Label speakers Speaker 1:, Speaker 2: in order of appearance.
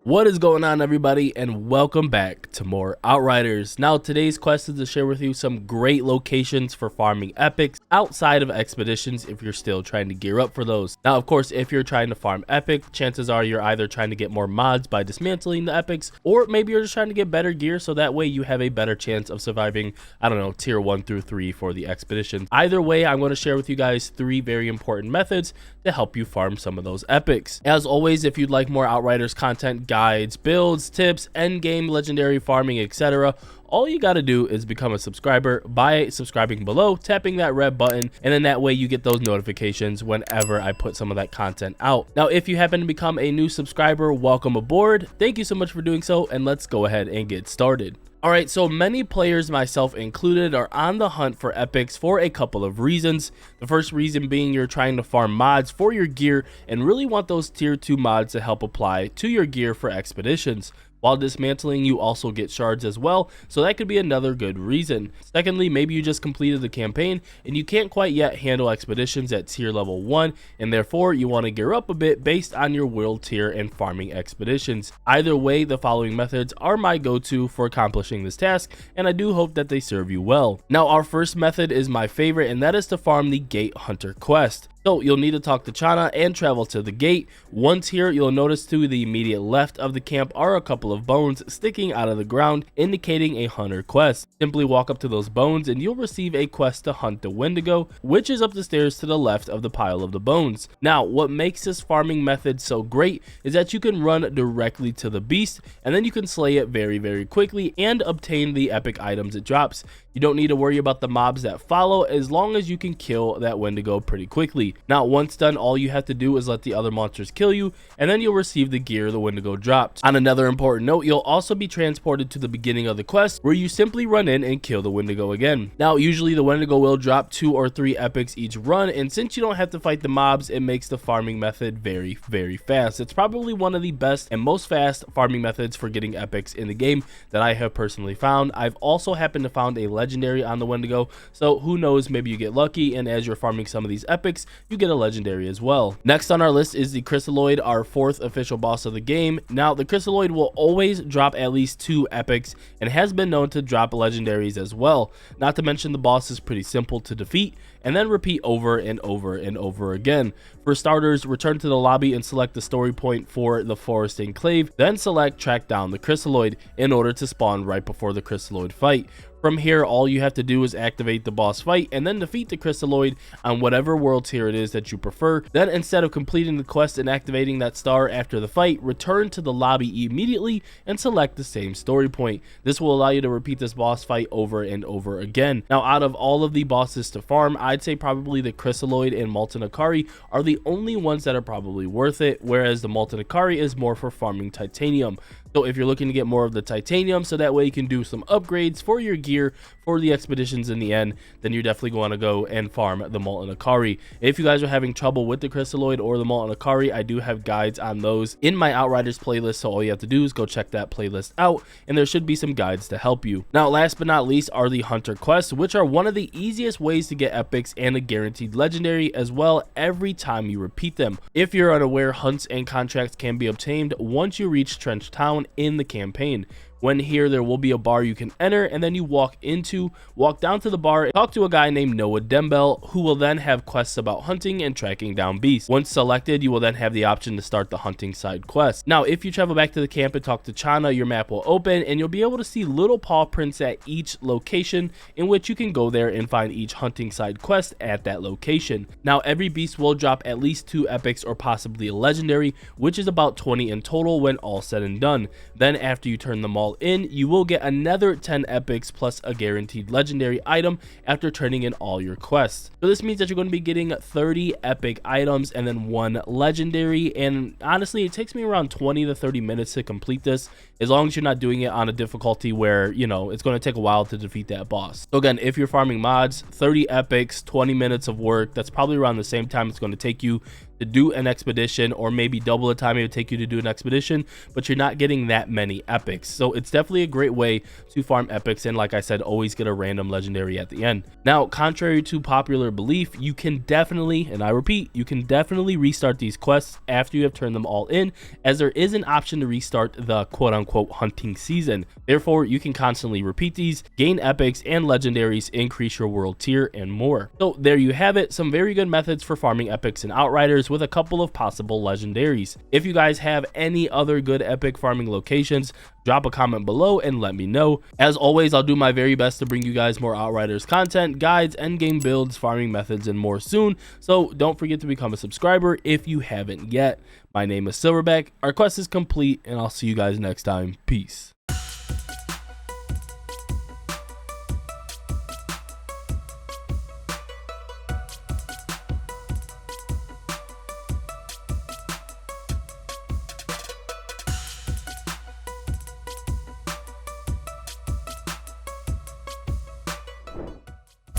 Speaker 1: What is going on, everybody, and welcome back to more Outriders. Now, today's quest is to share with you some great locations for farming epics outside of expeditions if you're still trying to gear up for those. Now, of course, if you're trying to farm epic, chances are you're either trying to get more mods by dismantling the epics, or maybe you're just trying to get better gear so that way you have a better chance of surviving, I don't know, tier 1 through 3 for the expedition. Either way, I'm going to share with you guys 3 very important methods to help you farm some of those epics. As always, if you'd like more Outriders content, guides, builds, tips, endgame, legendary farming, etc., all you got to do is become a subscriber by subscribing below, tapping that red button, and then that way you get those notifications whenever I put some of that content out. Now, if you happen to become a new subscriber, welcome aboard. Thank you so much for doing so, and let's go ahead and get started. Alright, so many players, myself included, are on the hunt for epics for a couple of reasons. The first reason being you're trying to farm mods for your gear and really want those tier 2 mods to help apply to your gear for expeditions. While dismantling, you also get shards as well, so that could be another good reason. Secondly, maybe you just completed the campaign and you can't quite yet handle expeditions at tier level 1, and therefore you want to gear up a bit based on your world tier and farming expeditions. Either way, the following methods are my go-to for accomplishing this task, and I do hope that they serve you well. Now, our first method is my favorite, and that is to farm the Gate Hunter quest. So you'll need to talk to Chana and travel to the gate. Once here, you'll notice to the immediate left of the camp are a couple of bones sticking out of the ground, indicating a hunter quest. Simply walk up to those bones and you'll receive a quest to hunt the Wendigo, which is up the stairs to the left of the pile of the bones. Now, what makes this farming method so great is that you can run directly to the beast, and then you can slay it very quickly and obtain the epic items it drops. You don't need to worry about the mobs that follow as long as you can kill that Wendigo pretty quickly. Now, once done, all you have to do is let the other monsters kill you, and then you'll receive the gear the Wendigo dropped. On another important note, you'll also be transported to the beginning of the quest, where you simply run in and kill the Wendigo again. Now, usually the Wendigo will drop 2 or 3 epics each run, and since you don't have to fight the mobs, it makes the farming method very fast. It's probably one of the best and most fast farming methods for getting epics in the game that I have personally found. I've also happened to find a legendary on the Wendigo, so who knows, maybe you get lucky, and as you're farming some of these epics, you get a legendary as well. Next on our list is the Chrysaloid, our 4th official boss of the game. Now, the Chrysaloid will always drop at least 2 epics and has been known to drop legendaries as well. Not to mention the boss is pretty simple to defeat and then repeat over and over again. For starters, return to the lobby and select the story point for the Forest Enclave, then select track down the Chrysaloid in order to spawn right before the Chrysaloid fight. From here, all you have to do is activate the boss fight and then defeat the Chrysaloid on whatever world tier it is that you prefer. Then, instead of completing the quest and activating that star after the fight, return to the lobby immediately and select the same story point. This will allow you to repeat this boss fight over and over again. Now, out of all of the bosses to farm, I'd say probably the Chrysaloid and Molten Ikari are the only ones that are probably worth it, whereas the Molten Ikari is more for farming titanium. So if you're looking to get more of the titanium so that way you can do some upgrades for your gear for the expeditions in the end, then you're definitely going to go and farm the Molten Ikari. If you guys are having trouble with the Chrysaloid or the Molten Ikari, I do have guides on those in my Outriders playlist, so all you have to do is go check that playlist out, and there should be some guides to help you. Now, last but not least are the Hunter quests, which are one of the easiest ways to get epics and a guaranteed legendary as well every time you repeat them. If you're unaware, hunts and contracts can be obtained once you reach Trench Town in the campaign. When here, there will be a bar you can enter, and then you walk down to the bar and talk to a guy named Noah Dembell, who will then have quests about hunting and tracking down beasts. Once selected, you will then have the option to start the hunting side quest. Now, if you travel back to the camp and talk to Chana, your map will open, and you'll be able to see little paw prints at each location, in which you can go there and find each hunting side quest at that location. Now, every beast will drop at least 2 epics or possibly a legendary, which is about 20 in total when all said and done. Then, after you turn them all in, you will get another 10 epics plus a guaranteed legendary item after turning in all your quests. So this means that you're going to be getting 30 epic items and then 1 legendary, and honestly it takes me around 20 to 30 minutes to complete this, as long as you're not doing it on a difficulty where, you know, it's going to take a while to defeat that boss. So again, if you're farming mods, 30 epics, 20 minutes of work, that's probably around the same time it's going to take you to do an expedition, or maybe double the time it would take you to do an expedition, but you're not getting that many epics. So it's definitely a great way to farm epics, and like I said, always get a random legendary at the end. Now, contrary to popular belief, you can definitely, and I repeat, you can definitely restart these quests after you have turned them all in, as there is an option to restart the quote-unquote hunting season. Therefore, you can constantly repeat these, gain epics and legendaries, increase your world tier, and more. So there you have it, some very good methods for farming epics and Outriders with a couple of possible legendaries. If you guys have any other good epic farming locations, drop a comment below and let me know. As always, I'll do my very best to bring you guys more Outriders content, guides, endgame builds, farming methods, and more soon. So don't forget to become a subscriber if you haven't yet. My name is Silverback, our quest is complete, and I'll see you guys next time. Peace.